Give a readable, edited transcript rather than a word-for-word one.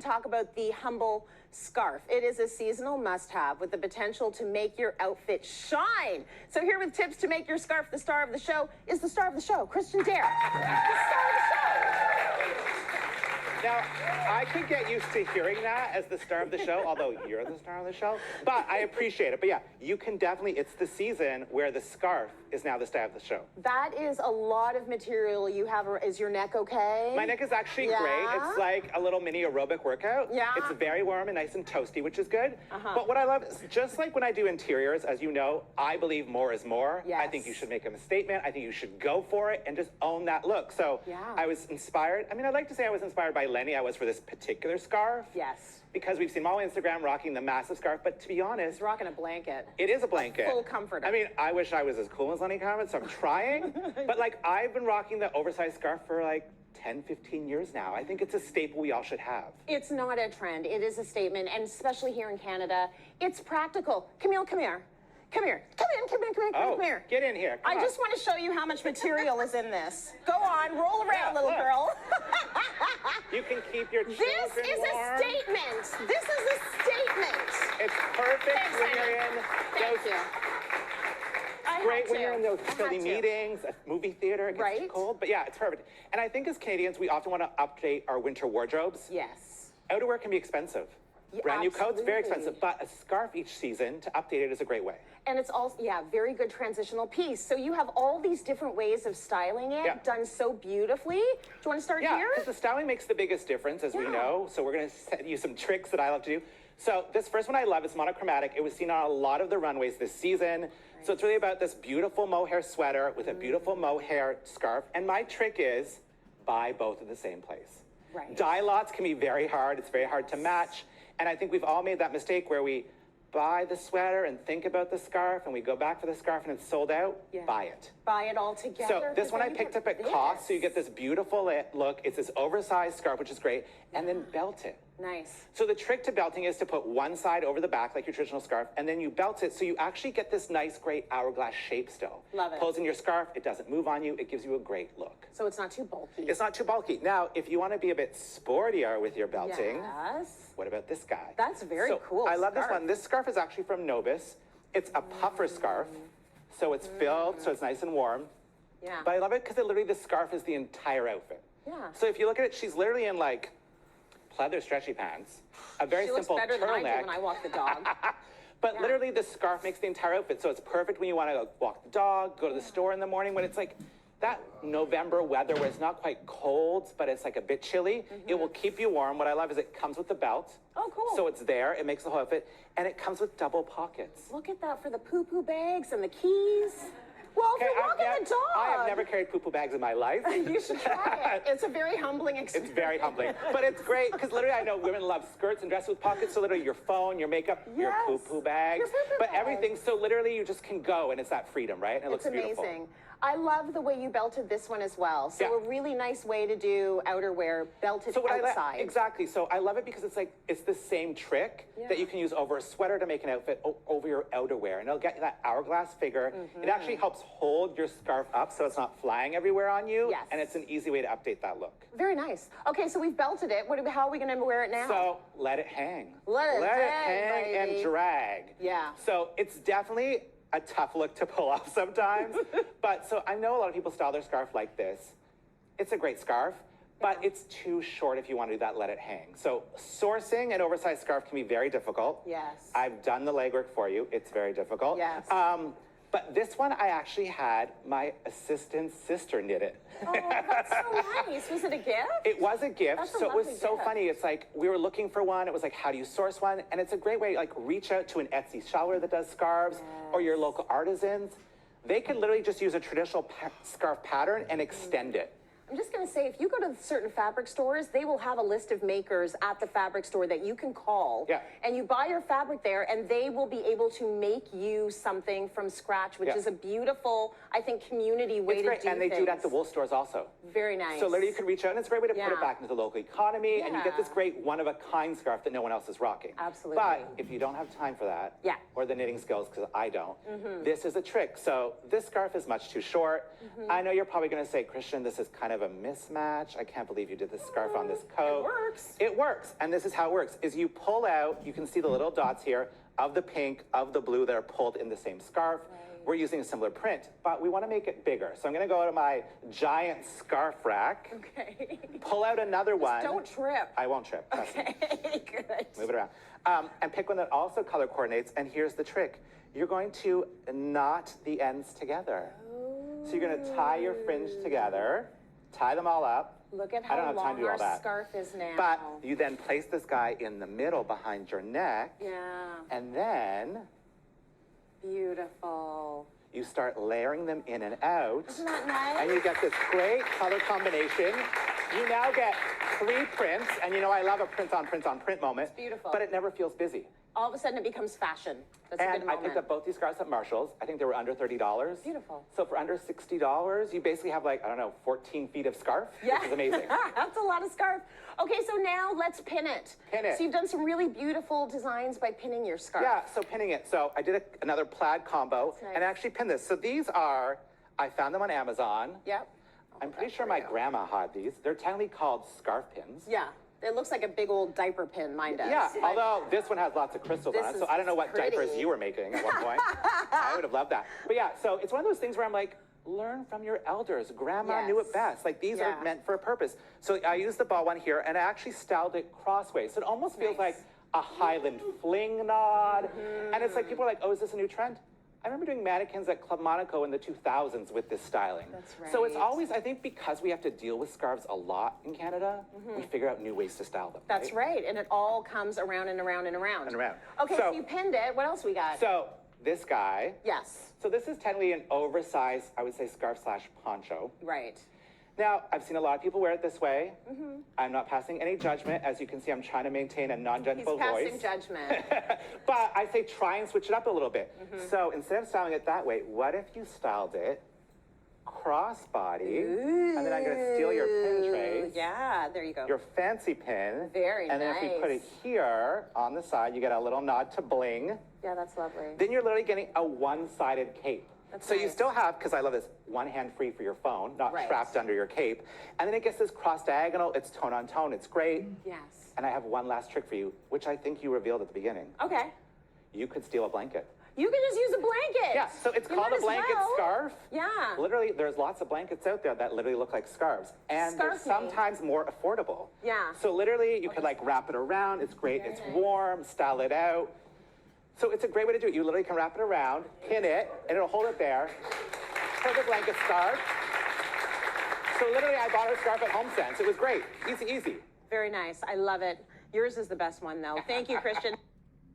Talk about the humble scarf. It is a seasonal must-have with the potential to make your outfit shine. So here with tips to make your scarf the star of the show is the star of the show, Christian Dare. The star of the show. Now, I could get used to hearing that as the star of the show, although you're the star of the show, but I appreciate it. But yeah, you can definitely, it's the season where the scarf is now the star of the show. That is a lot of material you have. Is your neck okay? My neck is actually great. It's like a little mini aerobic workout. Yeah. It's very warm and nice and toasty, which is good. But what I love is, just like when I do interiors, as you know, I believe more is more. Yes. I think you should make a statement. I think you should go for it and just own that look. So I was inspired. I mean, I'd like to say I was inspired by Lenny. I was for this particular scarf. Yes. Because we've seen him all on Instagram rocking the massive scarf, but to be honest, He's rocking a blanket. It is a blanket. A full comforter. I mean, I wish I was as cool as Lenny Kravitz, so I'm trying. But like, I've been rocking the oversized scarf for like 10, 15 years now. I think it's a staple we all should have. It's not a trend. It is a statement, and especially here in Canada, it's practical. Camille, come here. Come here. Come in, come in, come in, come here. Get in here. Come I on. just want to show you how much material is in this. Go on, roll around, little girl. You can keep your children This is warm. a statement. This is a statement. It's perfect Thanks, when honey. you're in Thank those. you. I Great had when to. you're in those I had silly to. meetings, a movie theater, it gets too cold. But yeah, it's perfect. And I think as Canadians, we often want to update our winter wardrobes. Yes. Outerwear can be expensive. Yeah, Brand new coats, very absolutely. expensive. But a scarf each season to update it is a great way. And it's also, very good transitional piece. So you have all these different ways of styling it done so beautifully. Do you want to start Yeah, here? because the styling makes the biggest difference, as we know. So we're going to set you some tricks that I love to do. So this first one I love is monochromatic. It was seen on a lot of the runways this season. Right. So it's really about this beautiful mohair sweater with a beautiful mohair scarf. And my trick is buy both at the same place. Right. Dye lots can be very hard. It's very hard to match. And I think we've all made that mistake where we buy the sweater and think about the scarf, and we go back for the scarf and it's sold out. Buy it. Buy it all together. So this one I picked up at cost, so you get this beautiful look. It's this oversized scarf, which is great, and then belt it. Nice. So the trick to belting is to put one side over the back like your traditional scarf, and then you belt it so you actually get this nice, great hourglass shape still. Love it. Pulls in your scarf, it doesn't move on you, it gives you a great look. So it's not too bulky. It's not too bulky. Now, if you want to be a bit sportier with your belting, what about this guy? That's very cool. I love this one. This scarf is actually from Novus. It's a puffer scarf, so it's filled, so it's nice and warm. Yeah. But I love it because literally the scarf is the entire outfit. Yeah. So if you look at it, she's literally in like pleather stretchy pants, a very simple better than I do turtleneck. when I walk the dog. But literally the scarf makes the entire outfit. So it's perfect when you want to walk the dog, go to the store in the morning when it's like that November weather where it's not quite cold, but it's like a bit chilly. It will keep you warm. What I love is it comes with the belt. Oh, cool. So it's there. It makes the whole outfit. And it comes with double pockets. Look at that for the poo-poo bags and the keys. Well, if you're walking the dog. I have never carried poo-poo bags in my life. You should try it. It's a very humbling experience. It's very humbling. But it's great because literally I know women love skirts and dresses with pockets. So literally your phone, your makeup, your poo-poo bags, Your poo-poo but bags. everything. So literally you just can go and it's that freedom, right? And it looks beautiful. It's amazing. I love the way you belted this one as well. So a really nice way to do outerwear belted outside. Exactly. So I love it because it's like, it's the same trick that you can use over a sweater to make an outfit over your outerwear. And it'll get you that hourglass figure. It actually helps hold your scarf up so it's not flying everywhere on you. Yes. And it's an easy way to update that look. Very nice. Okay, so we've belted it. How are we going to wear it now? So let it hang. Let it hang baby. and drag. Yeah. So it's definitely a tough look to pull off sometimes. But so I know a lot of people style their scarf like this. It's a great scarf, but it's too short if you want to do that let it hang. So sourcing an oversized scarf can be very difficult. Yes. I've done the legwork for you. It's very difficult. Yes. But this one, I actually had my assistant's sister knit it. Oh, that's so nice. Was it a gift? It was a gift, That's a so it was lovely so gift. funny. It's like we were looking for one. It was like, how do you source one? And it's a great way, like reach out to an Etsy seller that does scarves or your local artisans. They can literally just use a traditional scarf pattern and extend it. I'm just going to say, if you go to certain fabric stores, they will have a list of makers at the fabric store that you can call. Yeah. And you buy your fabric there, and they will be able to make you something from scratch, which is a beautiful, I think, community way to do things. And they do it at the wool stores also. Very nice. So literally you can reach out, and it's a great way to put it back into the local economy, and you get this great one-of-a-kind scarf that no one else is rocking. Absolutely. But if you don't have time for that, or the knitting skills, because I don't, this is a trick. So this scarf is much too short. I know you're probably going to say, Christian, this is kind of of a mismatch. I can't believe you did this scarf on this coat. It works. It works. And this is how it works, is you pull out, you can see the little dots here of the pink, of the blue that are pulled in the same scarf. Right. We're using a similar print, but we want to make it bigger. So I'm going to go to my giant scarf rack. Okay. Pull out another one. Don't trip. I won't trip. Trust me. Okay, good. Move it around. And pick one that also color coordinates. And here's the trick. You're going to knot the ends together. So you're going to tie your fringe together, tie them all up. Look at I don't how have time long to do all our that. scarf is now. But you then place this guy in the middle behind your neck. Yeah. And then Beautiful. you start layering them in and out. Isn't that nice? And you get this great color combination. You now get 3 prints, and you know I love a print on print on print moment. It's beautiful. But it never feels busy. All of a sudden it becomes fashion. That's a And good I moment. picked up both these scarves at Marshall's. I think they were under $30. Beautiful. So for under $60, you basically have like, I don't know, 14 feet of scarf, Yeah. which is amazing. That's a lot of scarf. Okay, so now let's pin it. Pin it. So you've done some really beautiful designs by pinning your scarf. Yeah, so pinning it. So I did another plaid combo That's nice. and I actually pinned this. So these are, I found them on Amazon. Yep. I'm pretty sure my grandma had these. They're technically called scarf pins. Yeah. It looks like a big old diaper pin. Mine does. Yeah, although this one has lots of crystals This on it, is so I don't know what pretty. diapers you were making at one point. I would have loved that. But yeah, so it's one of those things where I'm like, learn from your elders. Grandma knew Yes. it best. Like these Yeah. are meant for a purpose. So I used the ball one here and I actually styled it crossways. So it almost feels Nice. like a Highland fling nod. And it's like, people are like, oh, is this a new trend? I remember doing mannequins at Club Monaco in the 2000s with this styling. That's So it's right. always, I think because we have to deal with scarves a lot in Canada, we figure out new ways to style them. That's right. And it all comes around and around and around. And around. Okay, So- so you pinned it. What else we got? So this guy, Yes. so this is technically an oversized, I would say, scarf slash poncho. Right. Now, I've seen a lot of people wear it this way. I'm not passing any judgment. As you can see, I'm trying to maintain a He's non-judgmental passing voice. judgment. But I say try and switch it up a little bit. So instead of styling it that way, what if you styled it crossbody? And then I'm going to steal your pin trace. Yeah, there you go. Your fancy pin. Very And then if we put it nice. here on the side, you get a little nod to bling. Yeah, that's lovely. Then you're literally getting a one-sided cape. That's so you nice. still have, because I love this, one hand free for your phone, not Right. trapped under your cape. And then it gets this cross diagonal. It's tone on tone. It's great. Yes. And I have one last trick for you, which I think you revealed at the beginning. Okay. You could steal a blanket. You can just use a blanket. Yeah, so it's You called might a as blanket well. scarf. Yeah. Literally, there's lots of blankets out there that literally look like scarves. And they're Scarf me. sometimes more affordable. Yeah. So literally, you could like wrap it around. It's great. Very It's nice. warm. Style it out. So it's a great way to do it. You literally can wrap it around, pin it, and it'll hold it there. Perfect blanket scarf. So literally, I bought her scarf at HomeSense. It was great. Easy, easy. Very nice. I love it. Yours is the best one, though. Thank you, Christian.